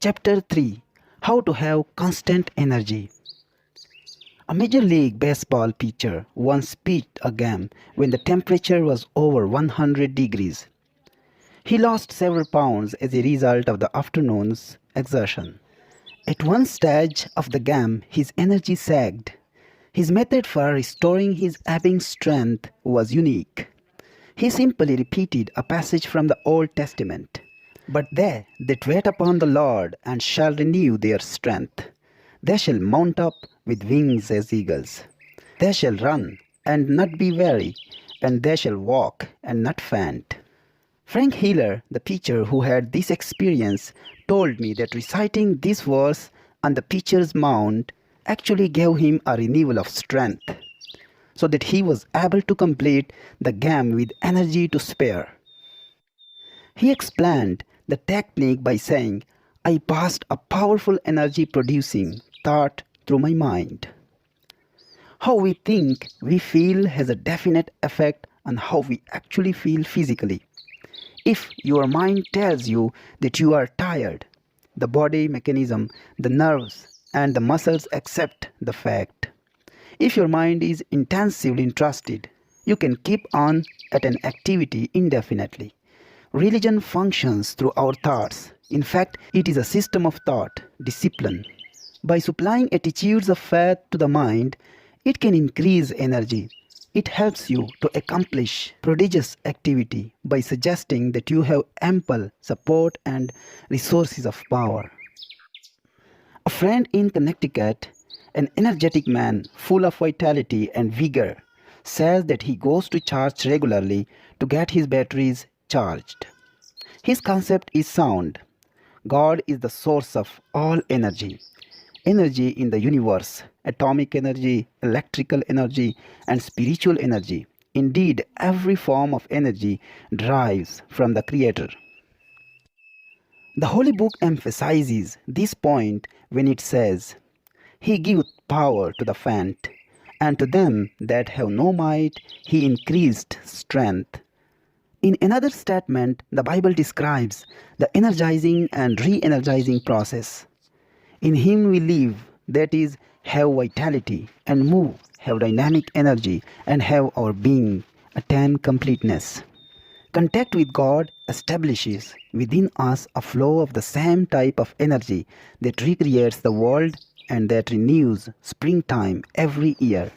Chapter 3: How to Have Constant Energy. A Major League Baseball pitcher once pitched a game when the temperature was over 100 degrees. He lost several pounds as a result of the afternoon's exertion. At one stage of the game, his energy sagged. His method for restoring his ebbing strength was unique. He simply repeated a passage from the Old Testament. But they that wait upon the Lord and shall renew their strength. They shall mount up with wings as eagles. They shall run and not be weary, and they shall walk and not faint. Frank Hiller, the pitcher who had this experience, told me that reciting this verse on the pitcher's mound actually gave him a renewal of strength, so that he was able to complete the game with energy to spare. He explained the technique by saying, "I passed a powerful energy-producing thought through my mind." How we think, we feel has a definite effect on how we actually feel physically. If your mind tells you that you are tired, the body mechanism, the nerves, and the muscles accept the fact. If your mind is intensively interested, you can keep on at an activity indefinitely. Religion functions through our thoughts. In fact, it is a system of thought, discipline. By supplying attitudes of faith to the mind, it can increase energy. It helps you to accomplish prodigious activity by suggesting that you have ample support and resources of power. A friend in Connecticut, an energetic man full of vitality and vigor, says that he goes to church regularly to get his batteries charged. His concept is sound. God is the source of all energy. Energy in the universe, atomic energy, electrical energy, and spiritual energy. Indeed, every form of energy derives from the Creator. The Holy Book emphasizes this point when it says, "He giveth power to the faint, and to them that have no might he increased strength." In another statement, the Bible describes the energizing and re-energizing process. In him we live, that is, have vitality, and move, have dynamic energy, and have our being attain completeness. Contact with God establishes within us a flow of the same type of energy that recreates the world and that renews springtime every year.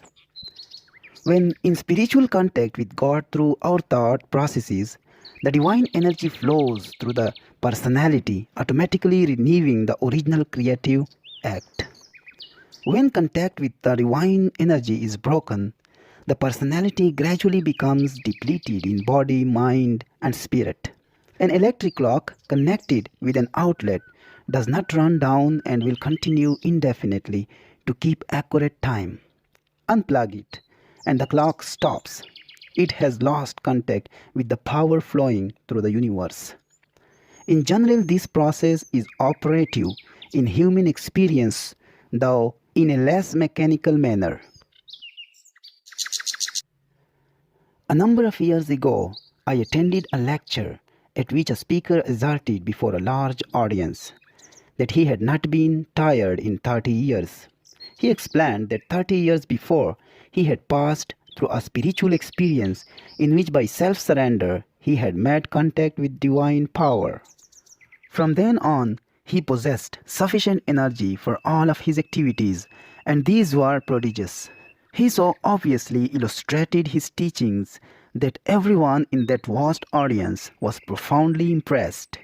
When in spiritual contact with God through our thought processes, the divine energy flows through the personality, automatically renewing the original creative act. When contact with the divine energy is broken, the personality gradually becomes depleted in body, mind, and spirit. An electric clock connected with an outlet does not run down and will continue indefinitely to keep accurate time. Unplug it, and the clock stops. It has lost contact with the power flowing through the universe. In general, this process is operative in human experience, though in a less mechanical manner. A number of years ago, I attended a lecture at which a speaker asserted before a large audience that he had not been tired in 30 years. He explained that 30 years before, he had passed through a spiritual experience in which by self-surrender he had made contact with divine power. From then on, he possessed sufficient energy for all of his activities, and these were prodigious. He so obviously illustrated his teachings that everyone in that vast audience was profoundly impressed.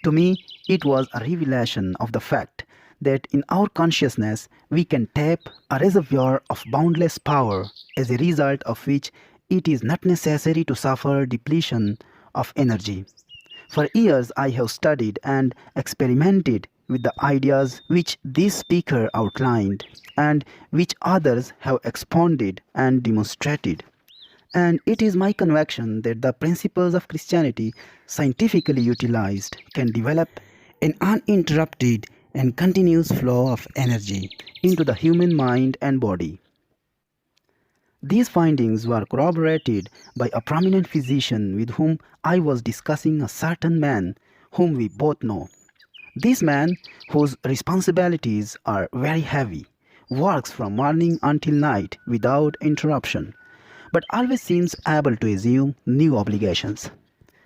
To me, it was a revelation of the fact that in our consciousness we can tap a reservoir of boundless power, as a result of which it is not necessary to suffer depletion of energy. For years I have studied and experimented with the ideas which this speaker outlined and which others have expounded and demonstrated. And it is my conviction that the principles of Christianity, scientifically utilized, can develop an uninterrupted and continuous flow of energy into the human mind and body. These findings were corroborated by a prominent physician with whom I was discussing a certain man whom we both know. This man, whose responsibilities are very heavy, works from morning until night without interruption, but always seems able to assume new obligations.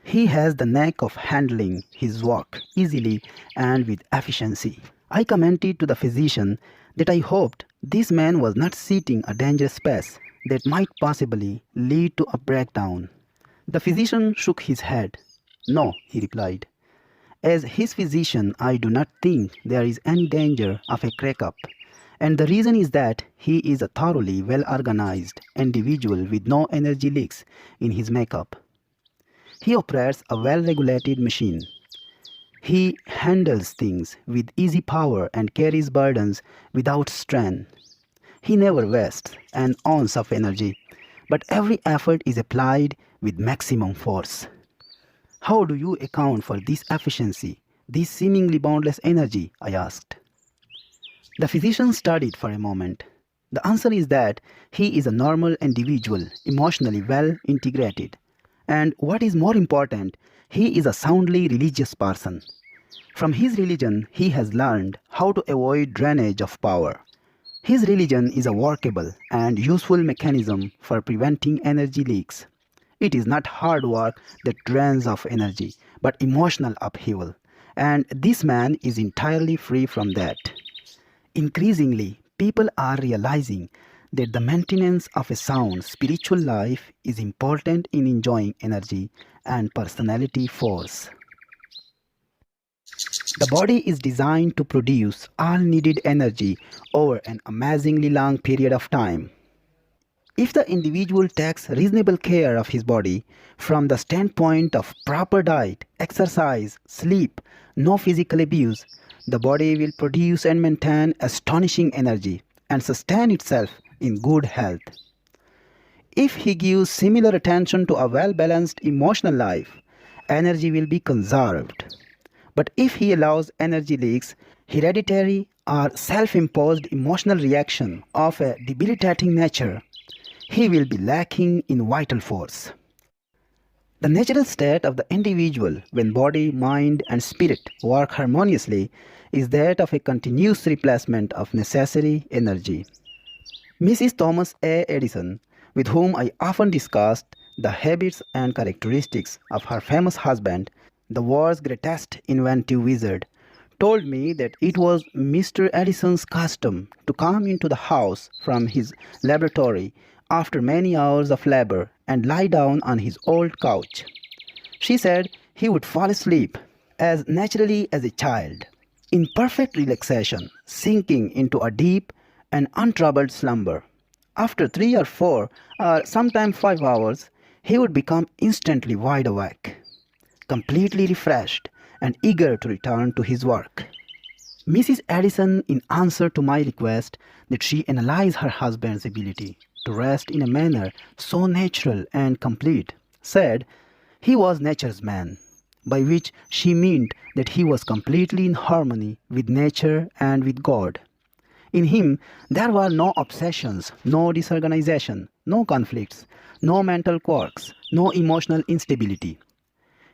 He has the knack of handling his work easily and with efficiency. I commented to the physician that I hoped this man was not seeking a dangerous space that might possibly lead to a breakdown. The physician shook his head. No, he replied. As his physician, I do not think there is any danger of a crack-up. And the reason is that he is a thoroughly well-organized individual with no energy leaks in his makeup. He operates a well-regulated machine. He handles things with easy power and carries burdens without strain. He never wastes an ounce of energy, but every effort is applied with maximum force. How do you account for this efficiency, this seemingly boundless energy? I asked. The physician studied for a moment. The answer is that he is a normal individual, emotionally well integrated. And what is more important, he is a soundly religious person. From his religion, he has learned how to avoid drainage of power. His religion is a workable and useful mechanism for preventing energy leaks. It is not hard work that drains off energy, but emotional upheaval. And this man is entirely free from that. Increasingly, people are realizing that the maintenance of a sound spiritual life is important in enjoying energy and personality force. The body is designed to produce all needed energy over an amazingly long period of time. If the individual takes reasonable care of his body from the standpoint of proper diet, exercise, sleep, no physical abuse, the body will produce and maintain astonishing energy and sustain itself in good health. If he gives similar attention to a well-balanced emotional life, energy will be conserved. But if he allows energy leaks, hereditary or self-imposed emotional reaction of a debilitating nature, he will be lacking in vital force. The natural state of the individual when body, mind and spirit work harmoniously is that of a continuous replacement of necessary energy. Mrs. Thomas A. Edison, with whom I often discussed the habits and characteristics of her famous husband, the world's greatest inventive wizard, told me that it was Mr. Edison's custom to come into the house from his laboratory after many hours of labor and lie down on his old couch. She said he would fall asleep as naturally as a child, in perfect relaxation, sinking into a deep and untroubled slumber. After 3 or 4 or sometimes 5 hours, he would become instantly wide awake, completely refreshed and eager to return to his work. Mrs. Edison, in answer to my request that she analyze her husband's ability to rest in a manner so natural and complete, said he was nature's man, by which she meant that he was completely in harmony with nature and with God. In him, there were no obsessions, no disorganization, no conflicts, no mental quirks, no emotional instability.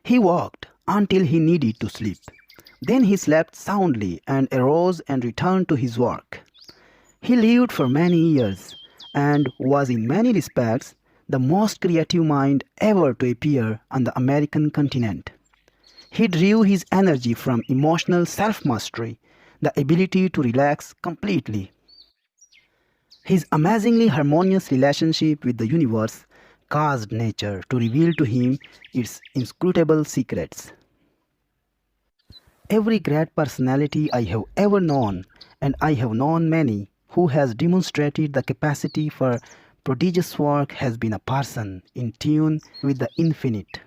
He worked until he needed to sleep. Then he slept soundly and arose and returned to his work. He lived for many years and was in many respects the most creative mind ever to appear on the American continent. He drew his energy from emotional self-mastery, the ability to relax completely. His amazingly harmonious relationship with the universe caused nature to reveal to him its inscrutable secrets. Every great personality I have ever known, and I have known many, who has demonstrated the capacity for prodigious work has been a person in tune with the infinite.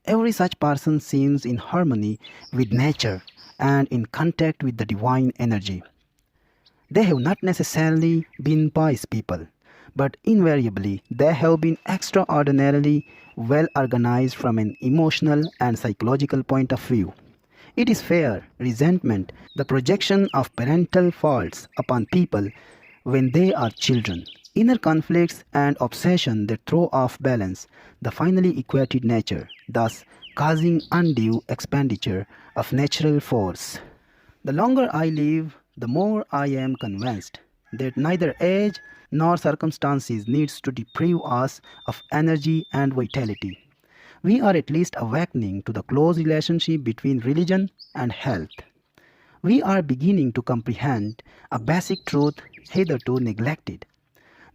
Every such person seems in harmony with nature and in contact with the divine energy. They have not necessarily been pious people, but invariably they have been extraordinarily well organized from an emotional and psychological point of view. It is fear, resentment, the projection of parental faults upon people when they are children, inner conflicts and obsession that throw off balance the finely equated nature, thus causing undue expenditure of natural force. The longer I live, the more I am convinced that neither age nor circumstances needs to deprive us of energy and vitality. We are at least awakening to the close relationship between religion and health. We are beginning to comprehend a basic truth hitherto neglected,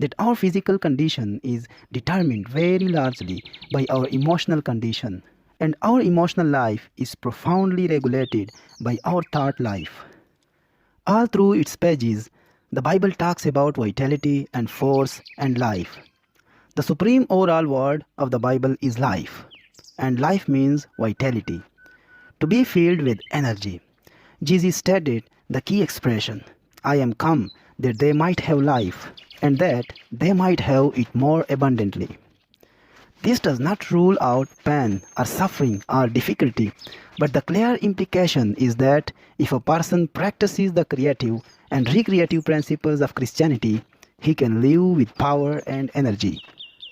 that our physical condition is determined very largely by our emotional condition, and our emotional life is profoundly regulated by our thought life. All through its pages, the Bible talks about vitality and force and life. The supreme overall word of the Bible is life, and life means vitality, to be filled with energy. Jesus stated the key expression, I am come that they might have life, and that they might have it more abundantly. This does not rule out pain or suffering or difficulty, but the clear implication is that if a person practices the creative and recreative principles of Christianity, he can live with power and energy.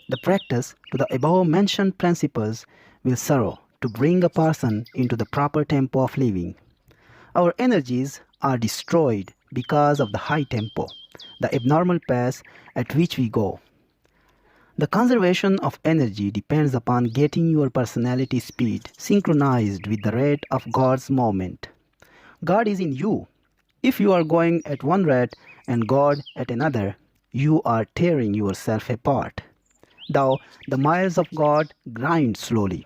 The practice to the above mentioned principles will serve to bring a person into the proper tempo of living. Our energies are destroyed because of the high tempo, the abnormal pace at which we go. The conservation of energy depends upon getting your personality speed synchronized with the rate of God's movement. God is in you. If you are going at one rate and God at another, you are tearing yourself apart. Though the miles of God grind slowly,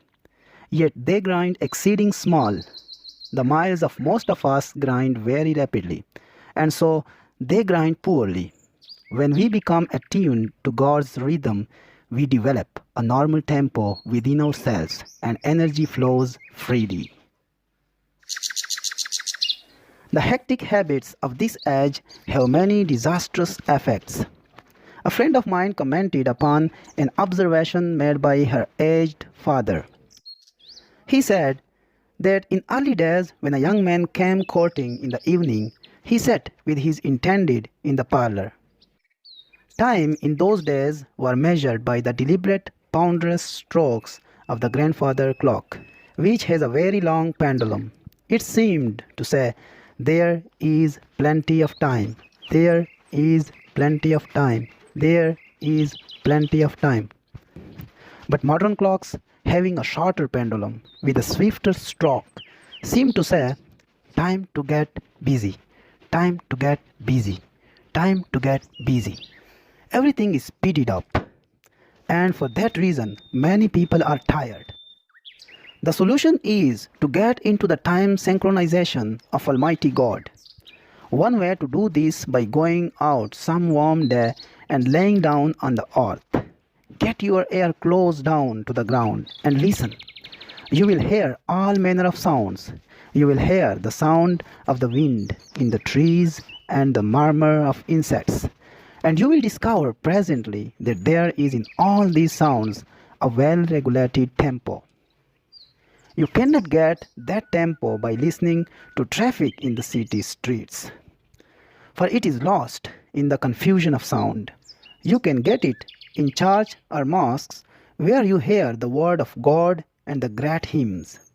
yet they grind exceeding small. The miles of most of us grind very rapidly, and so they grind poorly. When we become attuned to God's rhythm, we develop a normal tempo within ourselves and energy flows freely. The hectic habits of this age have many disastrous effects. A friend of mine commented upon an observation made by her aged father. He said that in early days, when a young man came courting in the evening, he sat with his intended in the parlor. Time in those days were measured by the deliberate, ponderous strokes of the grandfather clock, which has a very long pendulum. It seemed to say, there is plenty of time, there is plenty of time, there is plenty of time. But modern clocks, having a shorter pendulum with a swifter stroke, seem to say, time to get busy, time to get busy, time to get busy. Everything is speeded up, and for that reason, many people are tired. The solution is to get into the time synchronization of Almighty God. One way to do this by going out some warm day and laying down on the earth. Get your ear close down to the ground and listen. You will hear all manner of sounds. You will hear the sound of the wind in the trees and the murmur of insects. And you will discover presently that there is in all these sounds a well-regulated tempo. You cannot get that tempo by listening to traffic in the city streets, for it is lost in the confusion of sound. You can get it in church or mosques where you hear the word of God and the great hymns.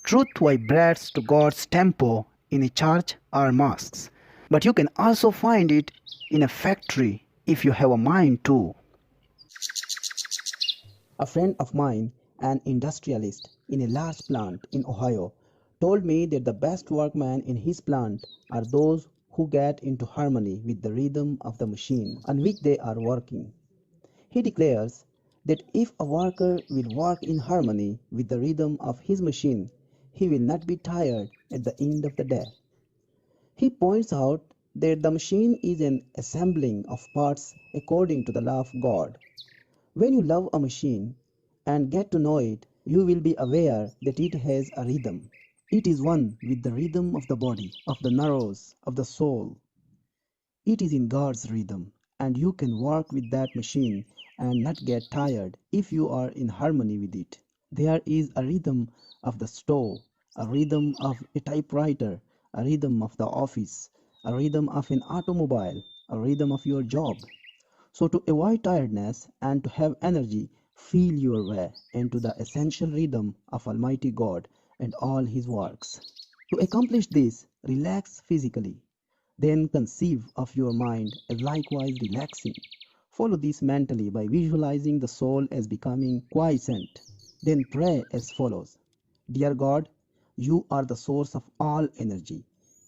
Truth vibrates to God's tempo in a church or mosques, but you can also find it in a factory if you have a mind to. A friend of mine, an industrialist in a large plant in Ohio, told me that the best workmen in his plant are those who get into harmony with the rhythm of the machine on which they are working. He declares that if a worker will work in harmony with the rhythm of his machine, he will not be tired at the end of the day. He points out that the machine is an assembling of parts according to the law of God. When you love a machine and get to know it, you will be aware that it has a rhythm. It is one with the rhythm of the body, of the nerves, of the soul. It is in God's rhythm, and you can work with that machine and not get tired if you are in harmony with it. There is a rhythm of the stove, a rhythm of a typewriter, a rhythm of the office, a rhythm of an automobile, a rhythm of your job. So to avoid tiredness and to have energy, feel your way into the essential rhythm of Almighty God and all His works. To accomplish this, Relax physically. Then conceive of your mind as likewise relaxing. Follow this mentally by visualizing the soul as becoming quiescent. Then pray as follows: Dear God, you are the source of all energy.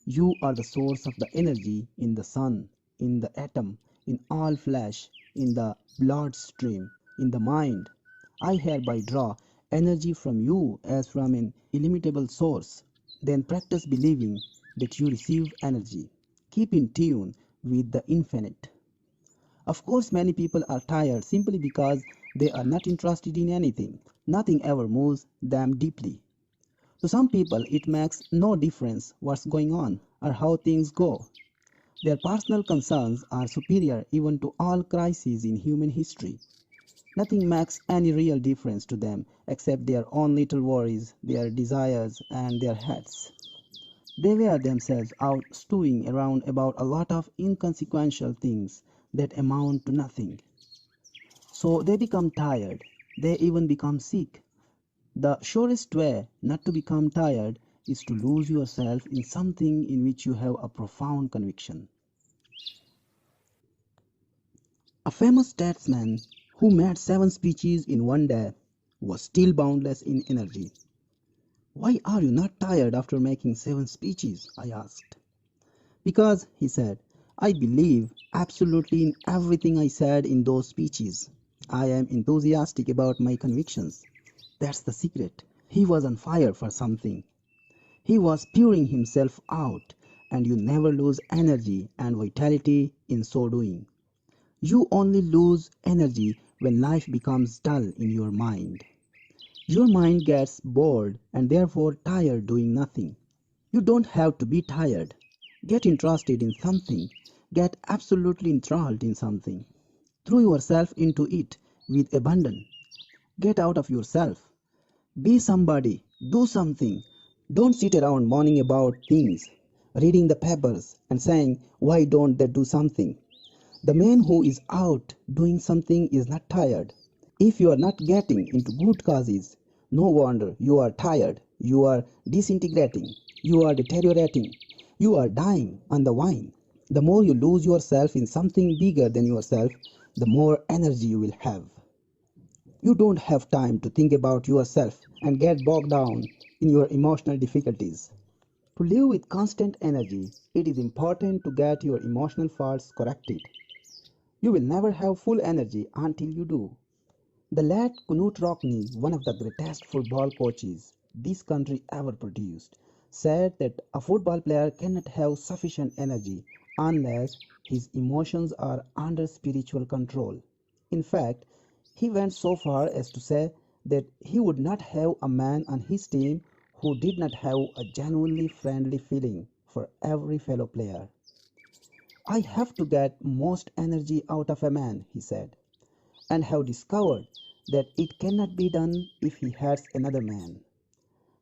You are the source of the energy in the sun, in the atom, in all flesh, in the bloodstream, in the mind. I hereby draw energy from you as from an illimitable source. Then practice believing that you receive energy. Keep in tune with the infinite. Of course, many people are tired simply because they are not interested in anything. Nothing ever moves them deeply. To some people, it makes no difference what's going on or how things go. Their personal concerns are superior even to all crises in human history. Nothing makes any real difference to them except their own little worries, their desires, and their heads. They wear themselves out stewing around about a lot of inconsequential things that amount to nothing. So they become tired. They even become sick. The surest way not to become tired is to lose yourself in something in which you have a profound conviction. A famous statesman who made 7 speeches in one day was still boundless in energy. Why are you not tired after making 7 speeches? I asked. Because, he said, I believe absolutely in everything I said in those speeches. I am enthusiastic about my convictions. That's the secret. He was on fire for something. He was pouring himself out, and you never lose energy and vitality in so doing. You only lose energy when life becomes dull in your mind. Your mind gets bored and therefore tired doing nothing. You don't have to be tired. Get interested in something. Get absolutely enthralled in something. Throw yourself into it with abandon. Get out of yourself. Be somebody. Do something. Don't sit around moaning about things, reading the papers and saying, why don't they do something? The man who is out doing something is not tired. If you are not getting into good causes, no wonder you are tired. You are disintegrating. You are deteriorating. You are dying on the vine. The more you lose yourself in something bigger than yourself, the more energy you will have. You don't have time to think about yourself and get bogged down in your emotional difficulties. To live with constant energy, it is important to get your emotional faults corrected. You will never have full energy until you do. The late Knut Rockne, one of the greatest football coaches this country ever produced, said that a football player cannot have sufficient energy unless his emotions are under spiritual control. In fact, he went so far as to say that he would not have a man on his team who did not have a genuinely friendly feeling for every fellow player. I have to get most energy out of a man, he said, and have discovered that it cannot be done if he hates another man.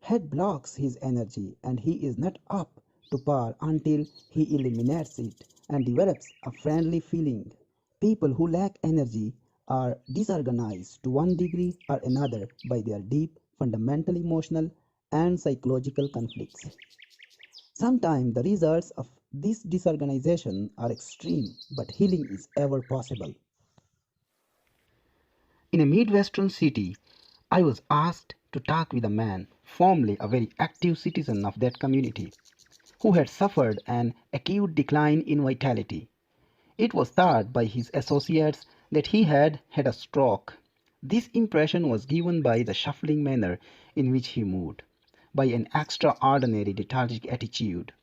Hate blocks his energy, and he is not up to par until he eliminates it and develops a friendly feeling. People who lack energy are disorganized to one degree or another by their deep, fundamental emotional and psychological conflicts. Sometimes the results of this disorganization are extreme, but healing is ever possible. In a Midwestern city, I was asked to talk with a man, formerly a very active citizen of that community, who had suffered an acute decline in vitality. It was thought by his associates that he had had a stroke. This impression was given by the shuffling manner in which he moved, by an extraordinary lethargic attitude,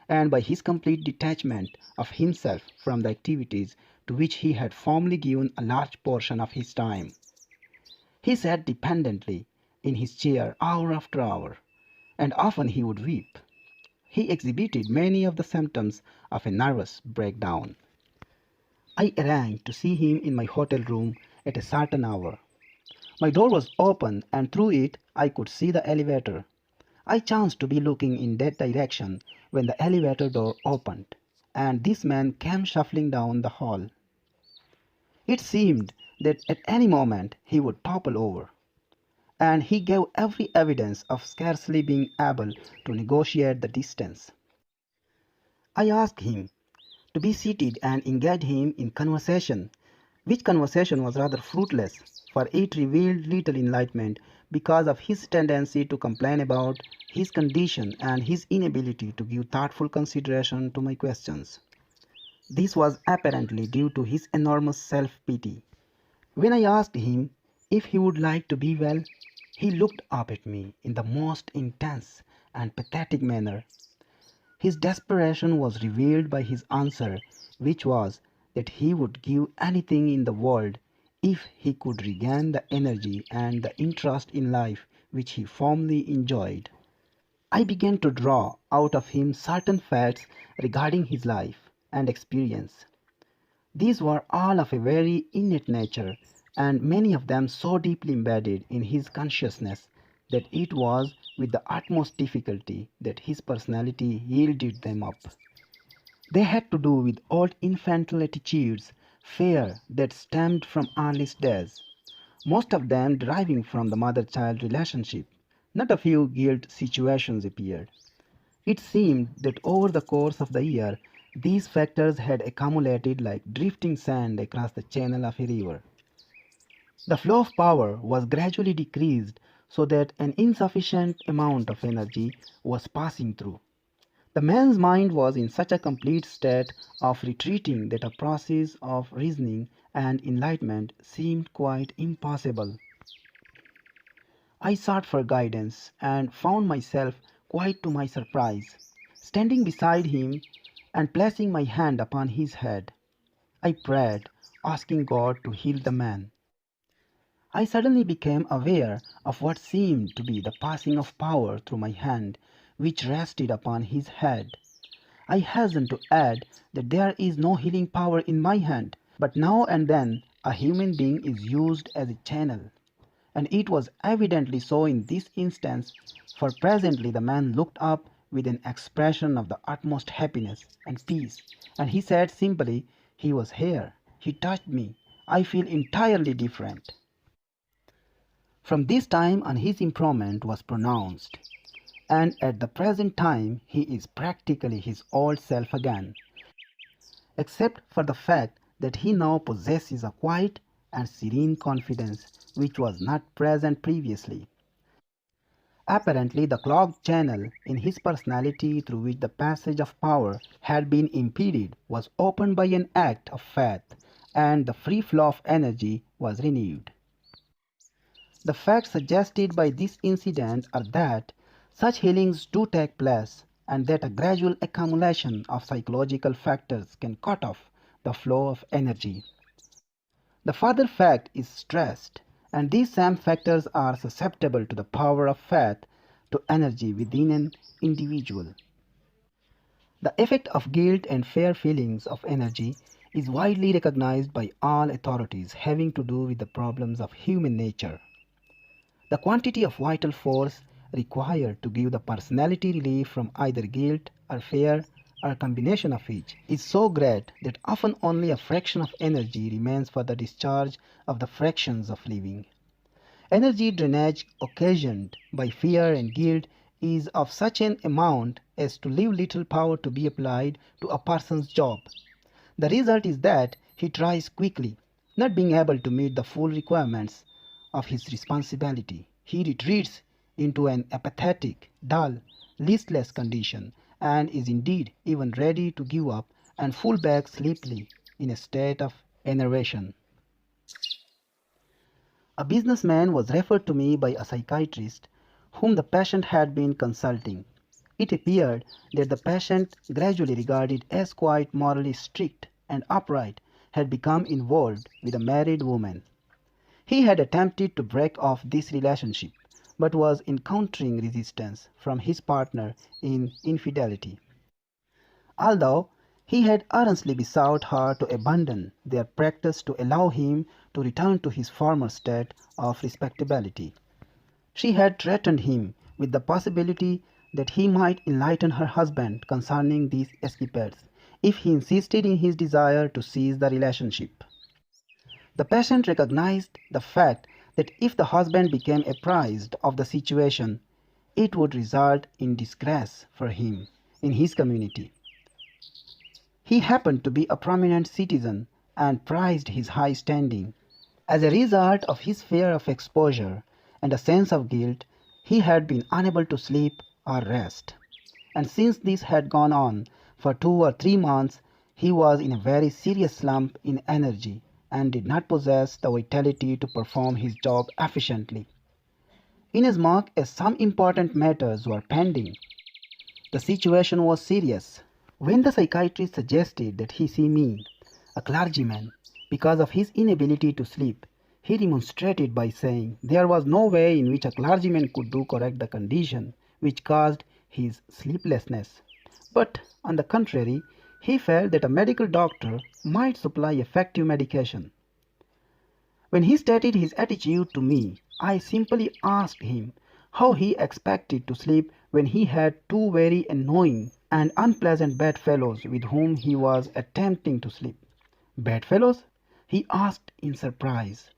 and by his complete detachment of himself from the activities to which he had formerly given a large portion of his time. He sat dependently in his chair hour after hour, and often he would weep. He exhibited many of the symptoms of a nervous breakdown. I arranged to see him in my hotel room at a certain hour. My door was open, and through it I could see the elevator. I chanced to be looking in that direction when the elevator door opened, and this man came shuffling down the hall. It seemed that at any moment he would topple over, and he gave every evidence of scarcely being able to negotiate the distance. I asked him to be seated and engage him in conversation, which conversation was rather fruitless, for it revealed little enlightenment because of his tendency to complain about his condition and his inability to give thoughtful consideration to my questions. This was apparently due to his enormous self-pity. When I asked him if he would like to be well, he looked up at me in the most intense and pathetic manner. His desperation was revealed by his answer, which was that he would give anything in the world if he could regain the energy and the interest in life which he formerly enjoyed. I began to draw out of him certain facts regarding his life and experience. These were all of a very innate nature, and many of them so deeply embedded in his consciousness that it was with the utmost difficulty that his personality yielded them up. They had to do with old infantile attitudes, fear that stemmed from earliest days, most of them deriving from the mother-child relationship. Not a few guilt situations appeared. It seemed that over the course of the year, these factors had accumulated like drifting sand across the channel of a river. The flow of power was gradually decreased so that an insufficient amount of energy was passing through. The man's mind was in such a complete state of retreating that a process of reasoning and enlightenment seemed quite impossible. I sought for guidance and found myself, quite to my surprise, standing beside him and placing my hand upon his head. I prayed, asking God to heal the man. I suddenly became aware of what seemed to be the passing of power through my hand, which rested upon his head. I hasten to add that there is no healing power in my hand, but now and then a human being is used as a channel. And it was evidently so in this instance, for presently the man looked up with an expression of the utmost happiness and peace, and he said simply, "He was here, he touched me, I feel entirely different." From this time on his improvement was pronounced, and at the present time he is practically his old self again, except for the fact that he now possesses a quiet and serene confidence which was not present previously. Apparently, the clogged channel in his personality through which the passage of power had been impeded was opened by an act of faith, and the free flow of energy was renewed. The facts suggested by this incident are that such healings do take place, and that a gradual accumulation of psychological factors can cut off the flow of energy. The further fact is stressed, and these same factors are susceptible to the power of faith to energy within an individual. The effect of guilt and fear feelings of energy is widely recognized by all authorities having to do with the problems of human nature. The quantity of vital force required to give the personality relief from either guilt or fear or a combination of each is so great that often only a fraction of energy remains for the discharge of the fractions of living. Energy drainage occasioned by fear and guilt is of such an amount as to leave little power to be applied to a person's job. The result is that he tries quickly, not being able to meet the full requirements of his responsibility. He retreats into an apathetic, dull, listless condition, and is indeed even ready to give up and fall back sleepily in a state of enervation. A businessman was referred to me by a psychiatrist whom the patient had been consulting. It appeared that the patient, gradually regarded as quite morally strict and upright, had become involved with a married woman. He had attempted to break off this relationship, but was encountering resistance from his partner in infidelity. Although he had earnestly besought her to abandon their practice to allow him to return to his former state of respectability, she had threatened him with the possibility that he might enlighten her husband concerning these escapades if he insisted in his desire to cease the relationship. The patient recognized the fact that if the husband became apprised of the situation, it would result in disgrace for him in his community. He happened to be a prominent citizen and prized his high standing. As a result of his fear of exposure and a sense of guilt, he had been unable to sleep or rest. And since this had gone on for 2 or 3 months, he was in a very serious slump in energy and did not possess the vitality to perform his job efficiently. Inasmuch as some important matters were pending, the situation was serious. When the psychiatrist suggested that he see me, a clergyman, because of his inability to sleep, he remonstrated by saying there was no way in which a clergyman could do correct the condition which caused his sleeplessness. But, on the contrary, he felt that a medical doctor might supply effective medication. When he stated his attitude to me, I simply asked him how he expected to sleep when he had two very annoying and unpleasant bedfellows with whom he was attempting to sleep. Bedfellows? He asked in surprise.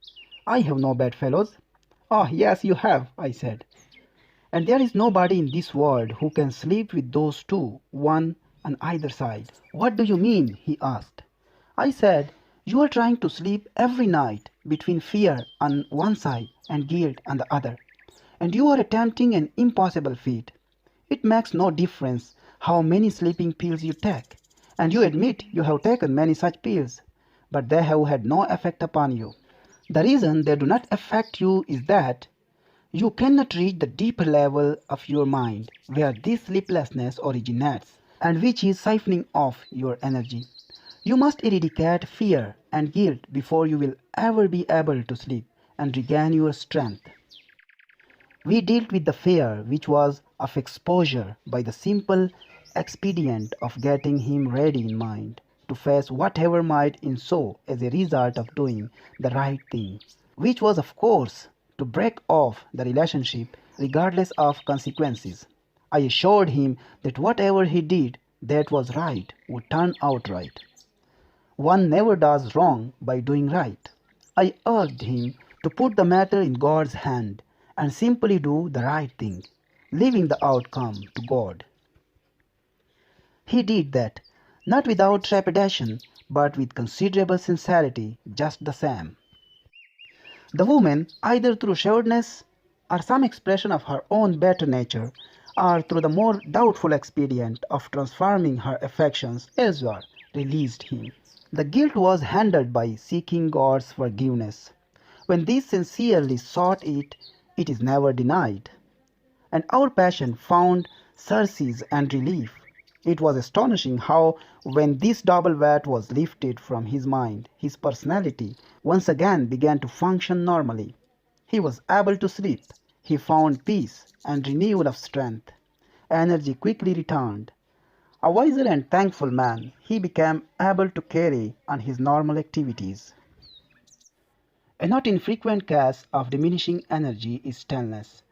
I have no bedfellows. Ah, yes, you have, I said. And there is nobody in this world who can sleep with those two, one on either side. What do you mean? He asked. I said, you are trying to sleep every night between fear on one side and guilt on the other, and you are attempting an impossible feat. It makes no difference how many sleeping pills you take, and you admit you have taken many such pills, but they have had no effect upon you. The reason they do not affect you is that you cannot reach the deeper level of your mind where this sleeplessness originates and which is siphoning off your energy. You must eradicate fear and guilt before you will ever be able to sleep and regain your strength. We dealt with the fear which was of exposure by the simple expedient of getting him ready in mind to face whatever might ensue as a result of doing the right thing, which was, of course, to break off the relationship regardless of consequences. I assured him that whatever he did that was right would turn out right. One never does wrong by doing right. I urged him to put the matter in God's hand and simply do the right thing, leaving the outcome to God. He did that, not without trepidation, but with considerable sincerity just the same. The woman, either through shrewdness or some expression of her own better nature, or through the more doubtful expedient of transforming her affections elsewhere, released him. The guilt was handled by seeking God's forgiveness. When these sincerely sought it, it is never denied. And our passion found surcease and relief. It was astonishing how, when this double weight was lifted from his mind, his personality once again began to function normally. He was able to sleep. He found peace and renewal of strength. Energy quickly returned. A wiser and thankful man, he became able to carry on his normal activities. A not infrequent cause of diminishing energy is stillness.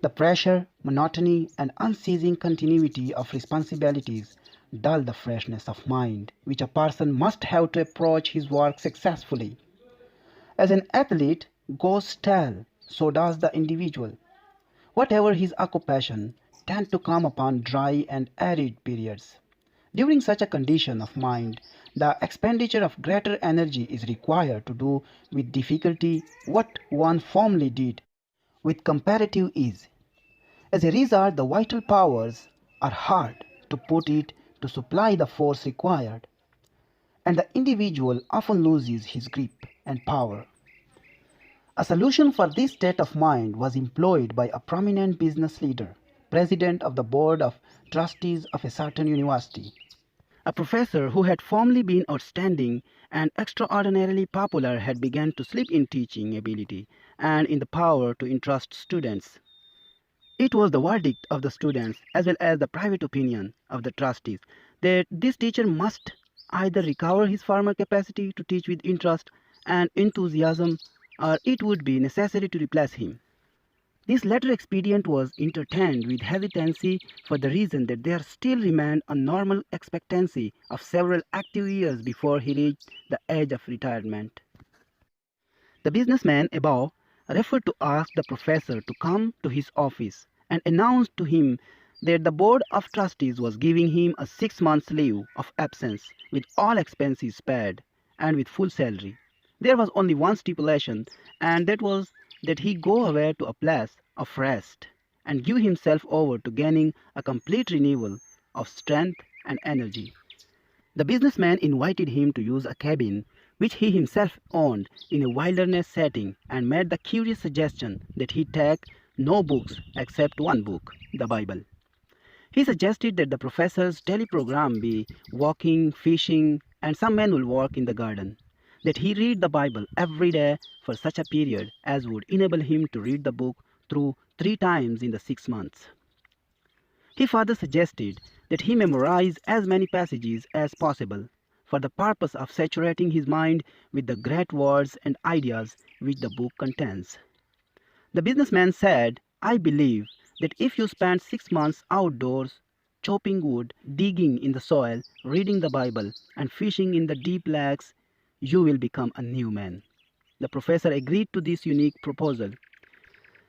The pressure, monotony, and unceasing continuity of responsibilities dull the freshness of mind which a person must have to approach his work successfully. As an athlete goes stale, so does the individual. Whatever his occupation, tend to come upon dry and arid periods. During such a condition of mind, the expenditure of greater energy is required to do with difficulty what one formerly did with comparative ease. As a result, the vital powers are hard to put it to supply the force required, and the individual often loses his grip and power. A solution for this state of mind was employed by a prominent business leader, president of the board of trustees of a certain university. A professor who had formerly been outstanding and extraordinarily popular had begun to slip in teaching ability and in the power to interest students. It was the verdict of the students as well as the private opinion of the trustees that this teacher must either recover his former capacity to teach with interest and enthusiasm or it would be necessary to replace him. This latter expedient was entertained with hesitancy for the reason that there still remained a normal expectancy of several active years before he reached the age of retirement. The businessman above referred to ask the professor to come to his office and announce to him that the board of trustees was giving him a 6 months leave of absence with all expenses paid and with full salary. There was only one stipulation, and that was that he go away to a place of rest and give himself over to gaining a complete renewal of strength and energy. The businessman invited him to use a cabin which he himself owned in a wilderness setting and made the curious suggestion that he take no books except one book, the Bible. He suggested that the professor's daily program be walking, fishing, and some manual work in the garden. That he read the Bible every day for such a period as would enable him to read the book through 3 times in the 6 months. He further suggested that he memorize as many passages as possible for the purpose of saturating his mind with the great words and ideas which the book contains. The businessman said, I believe that if you spend 6 months outdoors, chopping wood, digging in the soil, reading the Bible, and fishing in the deep lakes, you will become a new man. The professor agreed to this unique proposal.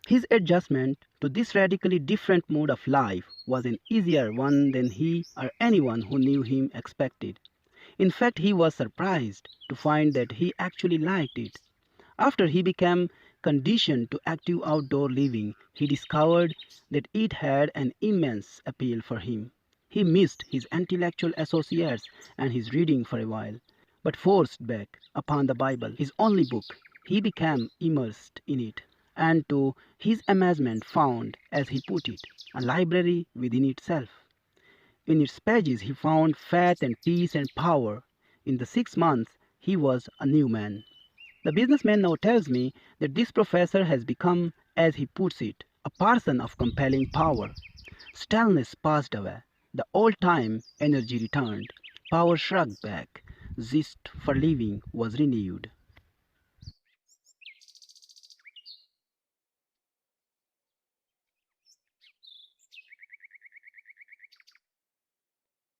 His adjustment to this radically different mode of life was an easier one than he or anyone who knew him expected. In fact, he was surprised to find that he actually liked it. After he became conditioned to active outdoor living, he discovered that it had an immense appeal for him. He missed his intellectual associates and his reading for a while, but forced back upon the Bible, his only book. He became immersed in it, and to his amazement found, as he put it, a library within itself. In its pages he found faith and peace and power. In the 6 months he was a new man. The businessman now tells me that this professor has become, as he puts it, a person of compelling power. Stillness passed away. The old-time energy returned. Power shrugged back. Zest for living was renewed.